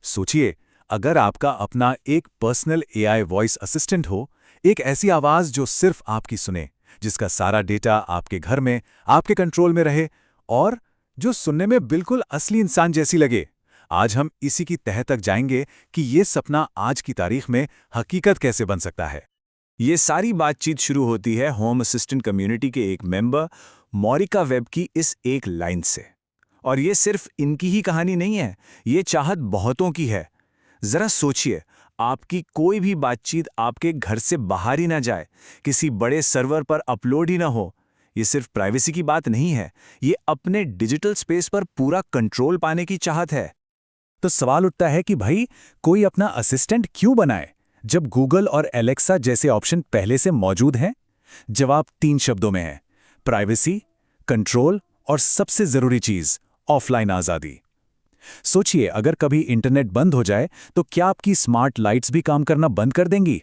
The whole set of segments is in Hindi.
सोचिए, अगर आपका अपना एक पर्सनल एआई वॉइस असिस्टेंट हो, एक ऐसी आवाज जो सिर्फ आपकी सुने, जिसका सारा डेटा आपके घर में, आपके कंट्रोल में रहे और जो सुनने में बिल्कुल असली इंसान जैसी लगे। आज हम इसी की तह तक जाएंगे कि ये सपना आज की तारीख में हकीकत कैसे बन सकता है। ये सारी बातचीत शुरू होती है होम असिस्टेंट कम्युनिटी के एक मेंबर मॉरिका वेब की इस एक लाइन से। और ये सिर्फ इनकी ही कहानी नहीं है, ये चाहत बहुतों की है। जरा सोचिए, आपकी कोई भी बातचीत आपके घर से बाहर ही ना जाए, किसी बड़े सर्वर पर अपलोड ही ना हो। ये सिर्फ प्राइवेसी की बात नहीं है, ये अपने डिजिटल स्पेस पर पूरा कंट्रोल पाने की चाहत है। तो सवाल उठता है कि भाई, कोई अपना असिस्टेंट क्यों बनाए जब गूगल और एलेक्सा जैसे ऑप्शन पहले से मौजूद हैं? जवाब 3 शब्दों में है: प्राइवेसी, कंट्रोल और सबसे जरूरी चीज, ऑफलाइन आजादी। सोचिए, अगर कभी इंटरनेट बंद हो जाए तो क्या आपकी स्मार्ट लाइट्स भी काम करना बंद कर देंगी?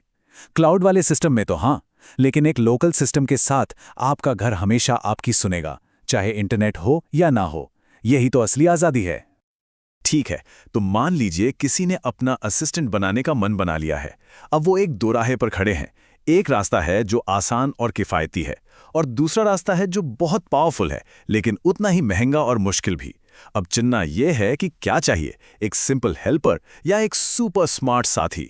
क्लाउड वाले सिस्टम में तो हाँ, लेकिन एक लोकल सिस्टम के साथ आपका घर हमेशा आपकी सुनेगा, चाहे इंटरनेट हो या ना हो। यही तो असली आजादी है। ठीक है, तो मान लीजिए किसी ने अपना असिस्टेंट बनाने का मन बना लिया है। अब वो एक दोराहे पर खड़े हैं। एक रास्ता है जो आसान और किफ़ायती है, और दूसरा रास्ता है जो बहुत पावरफुल है, लेकिन उतना ही महंगा और मुश्किल भी। अब चुनना यह है कि क्या चाहिए, एक सिंपल हेल्पर या एक सुपर स्मार्ट साथी।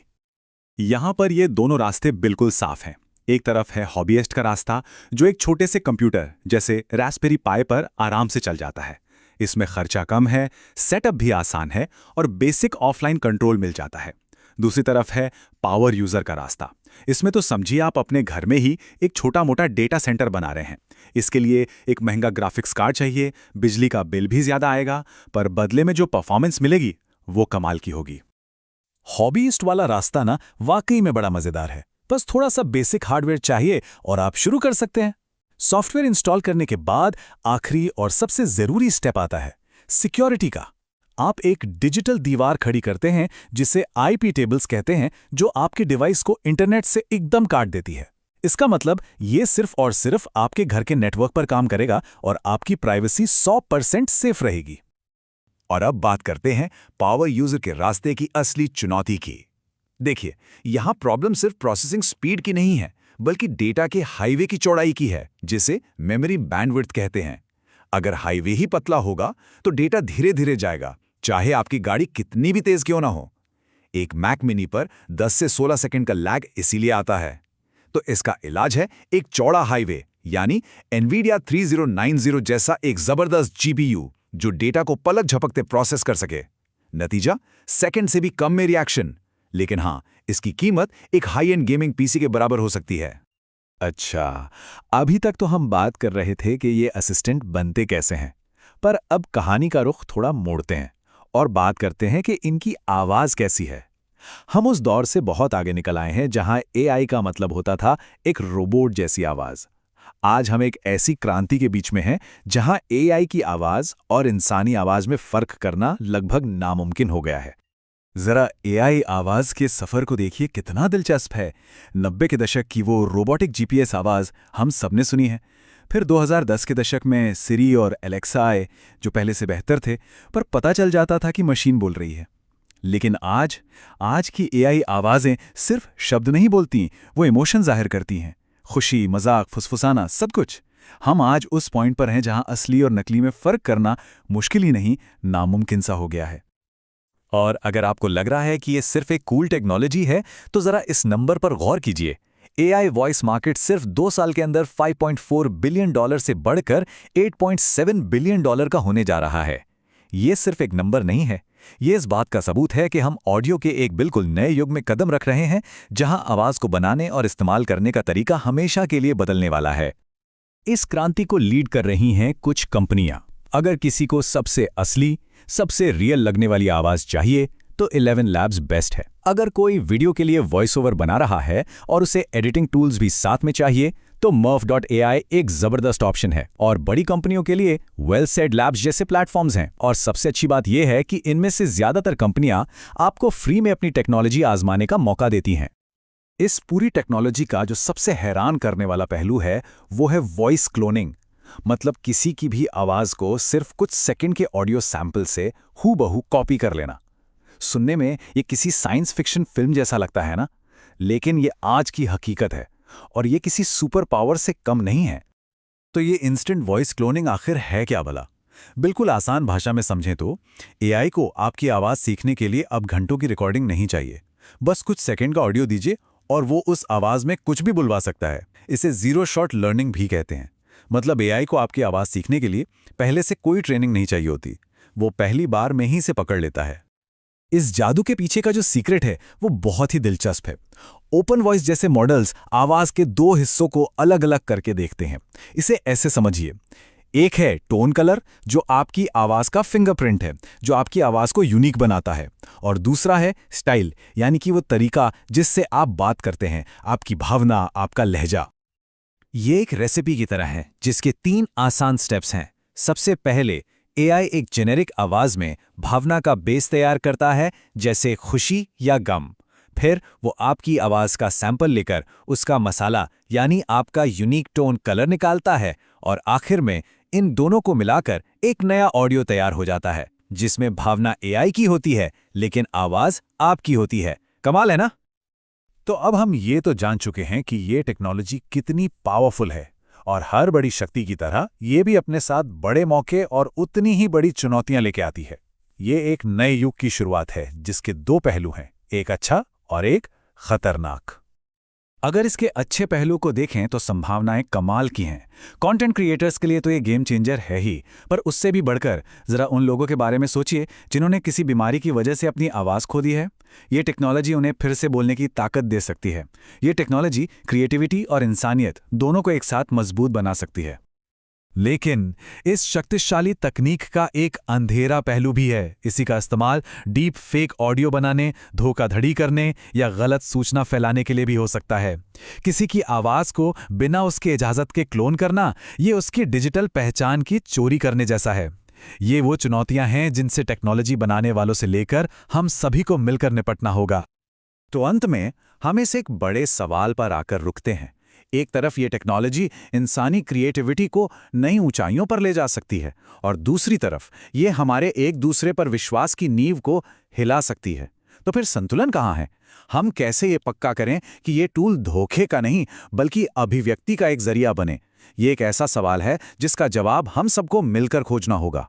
यहां पर ये दोनों रास्ते बिल्कुल साफ हैं। एक तरफ है हॉबीइस्ट का रास्ता, जो एक छोटे से कंप्यूटर जैसे रास्पबेरी पाई पर आराम से चल जाता है। इसमें खर्चा कम है, सेटअप भी आसान है और बेसिक ऑफलाइन कंट्रोल मिल जाता है। दूसरी तरफ है पावर यूजर का रास्ता। इसमें तो समझिए, आप अपने घर में ही एक छोटा मोटा डेटा सेंटर बना रहे हैं। इसके लिए एक महंगा ग्राफिक्स कार्ड चाहिए, बिजली का बिल भी ज्यादा आएगा, पर बदले में जो परफॉर्मेंस मिलेगी वो कमाल की होगी। हॉबीइस्ट वाला रास्ता ना वाकई में बड़ा मजेदार है। बस थोड़ा सा बेसिक हार्डवेयर चाहिए और आप शुरू कर सकते हैं। सॉफ्टवेयर इंस्टॉल करने के बाद आखिरी और सबसे जरूरी स्टेप आता है सिक्योरिटी का। आप एक डिजिटल दीवार खड़ी करते हैं, जिसे आईपी टेबल्स कहते हैं, जो आपके डिवाइस को इंटरनेट से एकदम काट देती है। इसका मतलब ये सिर्फ और सिर्फ आपके घर के नेटवर्क पर काम करेगा और आपकी प्राइवेसी 100% सेफ रहेगी। और अब बात करते हैं पावर यूजर के रास्ते की असली चुनौती की। देखिए, यहां प्रॉब्लम सिर्फ प्रोसेसिंग स्पीड की नहीं है, बल्कि डेटा के हाईवे की चौड़ाई की है, जिसे मेमोरी बैंडविड्थ कहते हैं। अगर हाईवे ही पतला होगा तो डेटा धीरे धीरे जाएगा, चाहे आपकी गाड़ी कितनी भी तेज क्यों ना हो। एक मैक मिनी पर 10 से 16 सेकंड का लैग इसीलिए आता है। तो इसका इलाज है एक चौड़ा हाईवे, यानी एनवीडिया 3090 जैसा एक जबरदस्त जीपीयू, जो डेटा को पलक झपकते प्रोसेस कर सके। नतीजा, सेकंड से भी कम में रिएक्शन। लेकिन हाँ, इसकी कीमत एक हाई एंड गेमिंग पीसी के बराबर हो सकती है। अच्छा, अभी तक तो हम बात कर रहे थे कि ये असिस्टेंट बनते कैसे हैं, पर अब कहानी का रुख थोड़ा मोड़ते हैं और बात करते हैं कि इनकी आवाज कैसी है। हम उस दौर से बहुत आगे निकल आए हैं जहां एआई का मतलब होता था एक रोबोट जैसी आवाज। आज हम एक ऐसी क्रांति के बीच में हैं जहां एआई की आवाज और इंसानी आवाज में फर्क करना लगभग नामुमकिन हो गया है। जरा एआई आवाज के सफर को देखिए, कितना दिलचस्प है। 90 के दशक की वो रोबोटिक जीपीएस आवाज हम सबने सुनी है। फिर 2010 के दशक में सिरी और एलेक्सा आए, जो पहले से बेहतर थे, पर पता चल जाता था कि मशीन बोल रही है। लेकिन आज की एआई आवाजें सिर्फ शब्द नहीं बोलती, वो इमोशन जाहिर करती हैं। खुशी, मजाक, फुसफुसाना, सब कुछ। हम आज उस पॉइंट पर हैं जहां असली और नकली में फर्क करना मुश्किल ही नहीं, नामुमकिन सा हो गया है। और अगर आपको लग रहा है कि ये सिर्फ एक कूल टेक्नोलॉजी है, तो जरा इस नंबर पर गौर कीजिए। एआई वॉइस मार्केट सिर्फ 2 साल के अंदर $5.4 बिलियन से बढ़कर $8.7 बिलियन का होने जा रहा है। ये सिर्फ एक नंबर नहीं है, ये इस बात का सबूत है कि हम ऑडियो के एक बिल्कुल नए युग में कदम रख रहे हैं, जहां आवाज को बनाने और इस्तेमाल करने का तरीका हमेशा के लिए बदलने वाला है। इस क्रांति को लीड कर रही हैं कुछ कंपनियां। अगर किसी को सबसे असली, सबसे रियल लगने वाली आवाज चाहिए तो 11 लैब्स बेस्ट है। अगर कोई वीडियो के लिए वॉइस ओवर बना रहा है और उसे एडिटिंग टूल्स भी साथ में चाहिए, तो Murf.ai एक जबरदस्त ऑप्शन है। और बड़ी कंपनियों के लिए वेल सेड लैब्स जैसे प्लेटफॉर्म्स हैं। और सबसे अच्छी बात यह है कि इनमें से ज्यादातर कंपनियां आपको फ्री में अपनी टेक्नोलॉजी आजमाने का मौका देती हैं। इस पूरी टेक्नोलॉजी का जो सबसे हैरान करने वाला पहलू है, वो है वॉइस क्लोनिंग। मतलब किसी की भी आवाज को सिर्फ कुछ सेकंड के ऑडियो सैंपल से हूबहू कॉपी कर लेना। सुनने में ये किसी साइंस फिक्शन फिल्म जैसा लगता है ना, लेकिन ये आज की हकीकत है और ये किसी सुपर पावर से कम नहीं है। तो ये इंस्टेंट वॉइस क्लोनिंग आखिर है क्या भला? बिल्कुल आसान भाषा में समझें तो एआई को आपकी आवाज़ सीखने के लिए अब घंटों की रिकॉर्डिंग नहीं चाहिए। बस कुछ सेकंड का ऑडियो दीजिए और वो उस आवाज़ में कुछ भी बुलवा सकता है। इसे ज़ीरो शॉट लर्निंग भी कहते हैं। मतलब एआई को आपकी आवाज़ सीखने के लिए पहले से कोई ट्रेनिंग नहीं चाहिए होती, वो पहली बार में ही से पकड़ लेता है। इस जादू के पीछे का जो सीक्रेट है वो बहुत ही दिलचस्प है। ओपन वॉइस जैसे मॉडल्स आवाज के दो हिस्सों को अलग अलग करके देखते हैं। इसे ऐसे समझिए, एक है टोन कलर जो आपकी आवाज का फिंगरप्रिंट है, जो आपकी आवाज को यूनिक बनाता है, और दूसरा है स्टाइल, यानी कि वो तरीका जिससे आप बात करते हैं, आपकी भावना, आपका लहजा। ये एक रेसिपी की तरह है जिसके 3 आसान स्टेप्स हैं। सबसे पहले एआई एक जेनेरिक आवाज में भावना का बेस तैयार करता है, जैसे खुशी या गम। फिर वो आपकी आवाज का सैंपल लेकर उसका मसाला यानी आपका यूनिक टोन कलर निकालता है, और आखिर में इन दोनों को मिलाकर एक नया ऑडियो तैयार हो जाता है जिसमें भावना एआई की होती है लेकिन आवाज आपकी होती है। कमाल है ना? तो अब हम ये तो जान चुके हैं कि ये टेक्नोलॉजी कितनी पावरफुल है, और हर बड़ी शक्ति की तरह ये भी अपने साथ बड़े मौके और उतनी ही बड़ी चुनौतियां लेके आती है। ये एक नए युग की शुरुआत है जिसके 2 पहलू हैं, एक अच्छा और एक खतरनाक। अगर इसके अच्छे पहलू को देखें तो संभावनाएं कमाल की हैं। कंटेंट क्रिएटर्स के लिए तो ये गेम चेंजर है ही, पर उससे भी बढ़कर जरा उन लोगों के बारे में सोचिए जिन्होंने किसी बीमारी की वजह से अपनी आवाज़ खो दी है। ये टेक्नोलॉजी उन्हें फिर से बोलने की ताकत दे सकती है। ये टेक्नोलॉजी क्रिएटिविटी और इंसानियत दोनों को एक साथ मजबूत बना सकती है। लेकिन इस शक्तिशाली तकनीक का एक अंधेरा पहलू भी है। इसी का इस्तेमाल डीप फेक ऑडियो बनाने, धोखाधड़ी करने या गलत सूचना फैलाने के लिए भी हो सकता है। किसी की आवाज को बिना उसके इजाजत के क्लोन करना, ये उसकी डिजिटल पहचान की चोरी करने जैसा है। ये वो चुनौतियां हैं जिनसे टेक्नोलॉजी बनाने वालों से लेकर हम सभी को मिलकर निपटना होगा। तो अंत में हम इस एक बड़े सवाल पर आकर रुकते हैं। एक तरफ ये टेक्नोलॉजी इंसानी क्रिएटिविटी को नई ऊंचाइयों पर ले जा सकती है, और दूसरी तरफ ये हमारे एक दूसरे पर विश्वास की नींव को हिला सकती है। तो फिर संतुलन कहाँ है? हम कैसे ये पक्का करें कि ये टूल धोखे का नहीं बल्कि अभिव्यक्ति का एक जरिया बने? ये एक ऐसा सवाल है जिसका जवाब हम सबको मिलकर खोजना होगा।